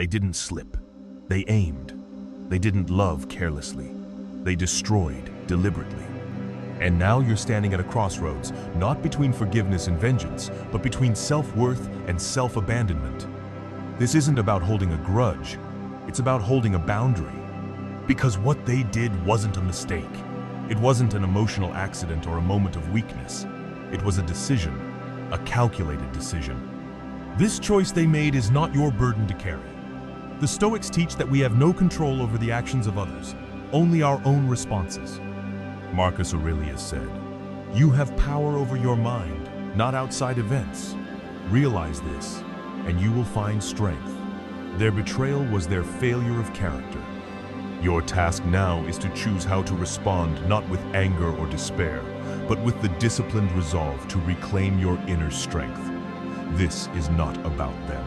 They didn't slip. They aimed. They didn't love carelessly. They destroyed deliberately. And now you're standing at a crossroads, not between forgiveness and vengeance, but between self-worth and self-abandonment. This isn't about holding a grudge. It's about holding a boundary. Because what they did wasn't a mistake. It wasn't an emotional accident or a moment of weakness. It was a decision, a calculated decision. This choice they made is not your burden to carry. The Stoics teach that we have no control over the actions of others, only our own responses. Marcus Aurelius said, "You have power over your mind, not outside events. Realize this, and you will find strength." Their betrayal was their failure of character. Your task now is to choose how to respond, not with anger or despair, but with the disciplined resolve to reclaim your inner strength. This is not about them.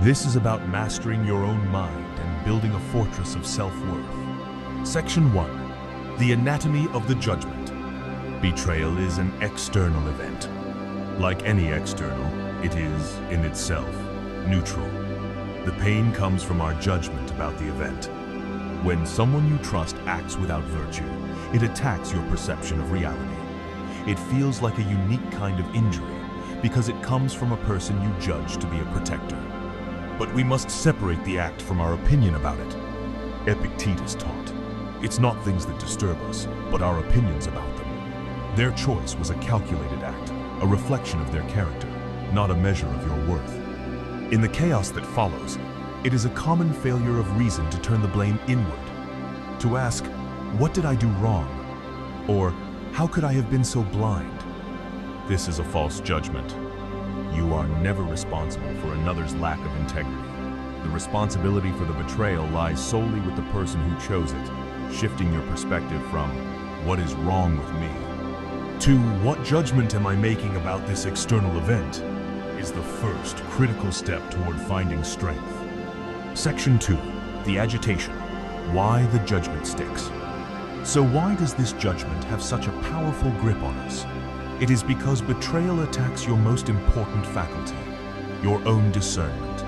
This is about mastering your own mind and building a fortress of self-worth. Section 1. The anatomy of the judgment. Betrayal is an external event. Like any external, it is, in itself, neutral. The pain comes from our judgment about the event. When someone you trust acts without virtue, it attacks your perception of reality. It feels like a unique kind of injury because it comes from a person you judge to be a protector. But we must separate the act from our opinion about it. Epictetus taught, it's not things that disturb us, but our opinions about them. Their choice was a calculated act, a reflection of their character, not a measure of your worth. In the chaos that follows, it is a common failure of reason to turn the blame inward, to ask, what did I do wrong? Or, how could I have been so blind? This is a false judgment. You are never responsible for another's lack of integrity. The responsibility for the betrayal lies solely with the person who chose it, shifting your perspective from, what is wrong with me, to what judgment am I making about this external event, is the first critical step toward finding strength. Section 2. The agitation. Why the judgment sticks. So why does this judgment have such a powerful grip on us? It is because betrayal attacks your most important faculty, your own discernment.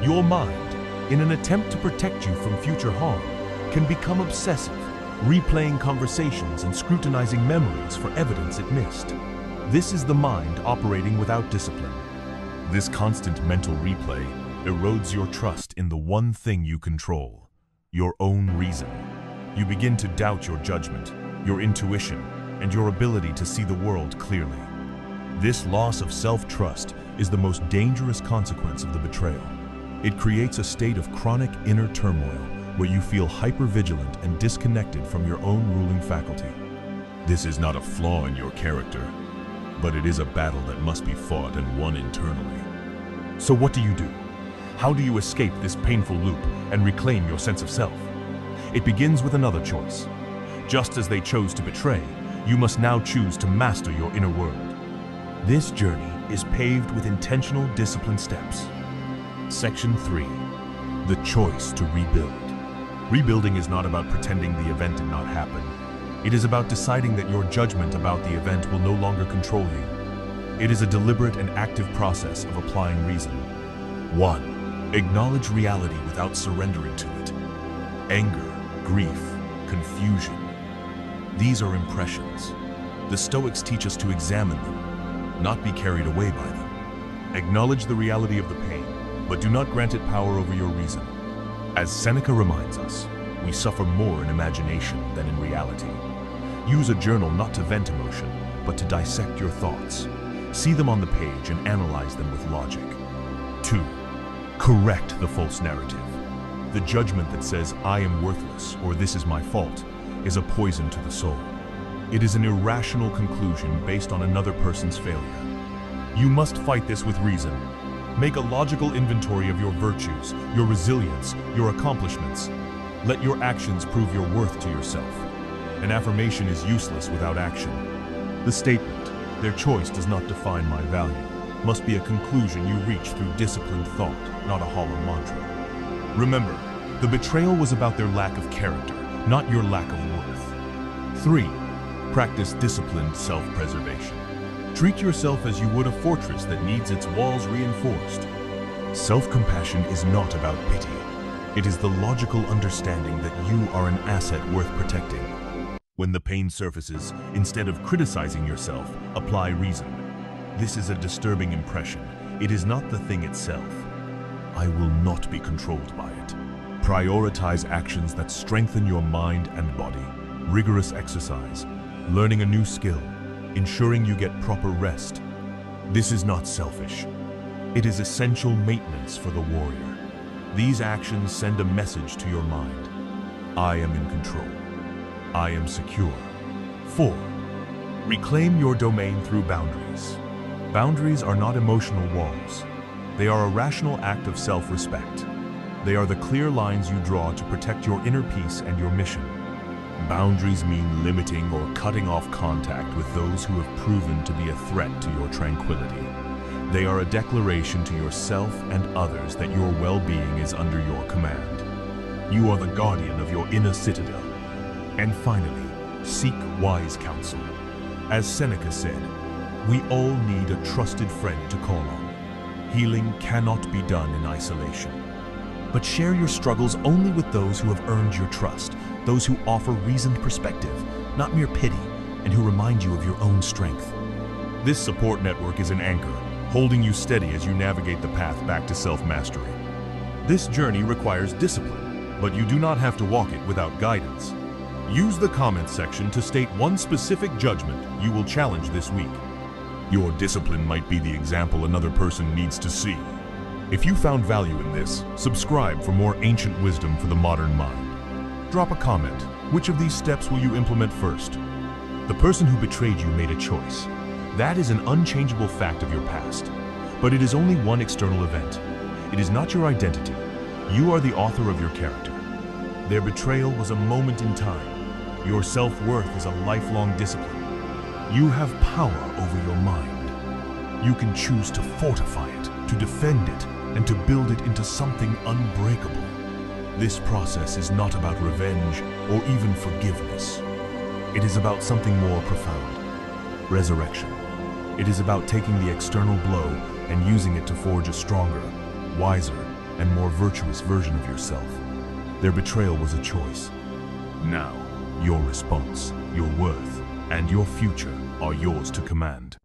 Your mind, in an attempt to protect you from future harm, can become obsessive, replaying conversations and scrutinizing memories for evidence it missed. This is the mind operating without discipline. This constant mental replay erodes your trust in the one thing you control, your own reason. You begin to doubt your judgment, your intuition, and your ability to see the world clearly. This loss of self-trust is the most dangerous consequence of the betrayal. It creates a state of chronic inner turmoil where you feel hyper-vigilant and disconnected from your own ruling faculty. This is not a flaw in your character, but it is a battle that must be fought and won internally. So what do you do? How do you escape this painful loop and reclaim your sense of self? It begins with another choice. Just as they chose to betray, you must now choose to master your inner world. This journey is paved with intentional, disciplined steps. Section 3. The choice to rebuild. Rebuilding is not about pretending the event did not happen. It is about deciding that your judgment about the event will no longer control you. It is a deliberate and active process of applying reason. 1. Acknowledge reality without surrendering to it. Anger, grief, confusion. These are impressions. The Stoics teach us to examine them, not be carried away by them. Acknowledge the reality of the pain, but do not grant it power over your reason. As Seneca reminds us, we suffer more in imagination than in reality. Use a journal not to vent emotion, but to dissect your thoughts. See them on the page and analyze them with logic. 2. Correct the false narrative. The judgment that says, I am worthless, or this is my fault, is a poison to the soul. It is an irrational conclusion based on another person's failure. You must fight this with reason. Make a logical inventory of your virtues, your resilience, your accomplishments. Let your actions prove your worth to yourself. An affirmation is useless without action. The statement, their choice does not define my value, must be a conclusion you reach through disciplined thought, not a hollow mantra. Remember, the betrayal was about their lack of character, not your lack of worth. 3. Practice disciplined self-preservation. Treat yourself as you would a fortress that needs its walls reinforced. Self-compassion is not about pity. It is the logical understanding that you are an asset worth protecting. When the pain surfaces, instead of criticizing yourself, apply reason. This is a disturbing impression. It is not the thing itself. I will not be controlled by it. Prioritize actions that strengthen your mind and body. Rigorous exercise, learning a new skill, ensuring you get proper rest. This is not selfish. It is essential maintenance for the warrior. These actions send a message to your mind. I am in control. I am secure. 4. Reclaim your domain through boundaries. Boundaries are not emotional walls. They are a rational act of self-respect. They are the clear lines you draw to protect your inner peace and your mission. Boundaries mean limiting or cutting off contact with those who have proven to be a threat to your tranquility. They are a declaration to yourself and others that your well-being is under your command. You are the guardian of your inner citadel. And finally, seek wise counsel. As Seneca said, we all need a trusted friend to call on. Healing cannot be done in isolation. But share your struggles only with those who have earned your trust, those who offer reasoned perspective, not mere pity, and who remind you of your own strength. This support network is an anchor, holding you steady as you navigate the path back to self-mastery. This journey requires discipline, but you do not have to walk it without guidance. Use the comments section to state one specific judgment you will challenge this week. Your discipline might be the example another person needs to see. If you found value in this, subscribe for more ancient wisdom for the modern mind. Drop a comment. Which of these steps will you implement first? The person who betrayed you made a choice. That is an unchangeable fact of your past. But it is only one external event. It is not your identity. You are the author of your character. Their betrayal was a moment in time. Your self-worth is a lifelong discipline. You have power over your mind. You can choose to fortify it, to defend it, and to build it into something unbreakable. This process is not about revenge or even forgiveness. It is about something more profound. Resurrection. It is about taking the external blow and using it to forge a stronger, wiser, and more virtuous version of yourself. Their betrayal was a choice. Now, your response, your worth, and your future are yours to command.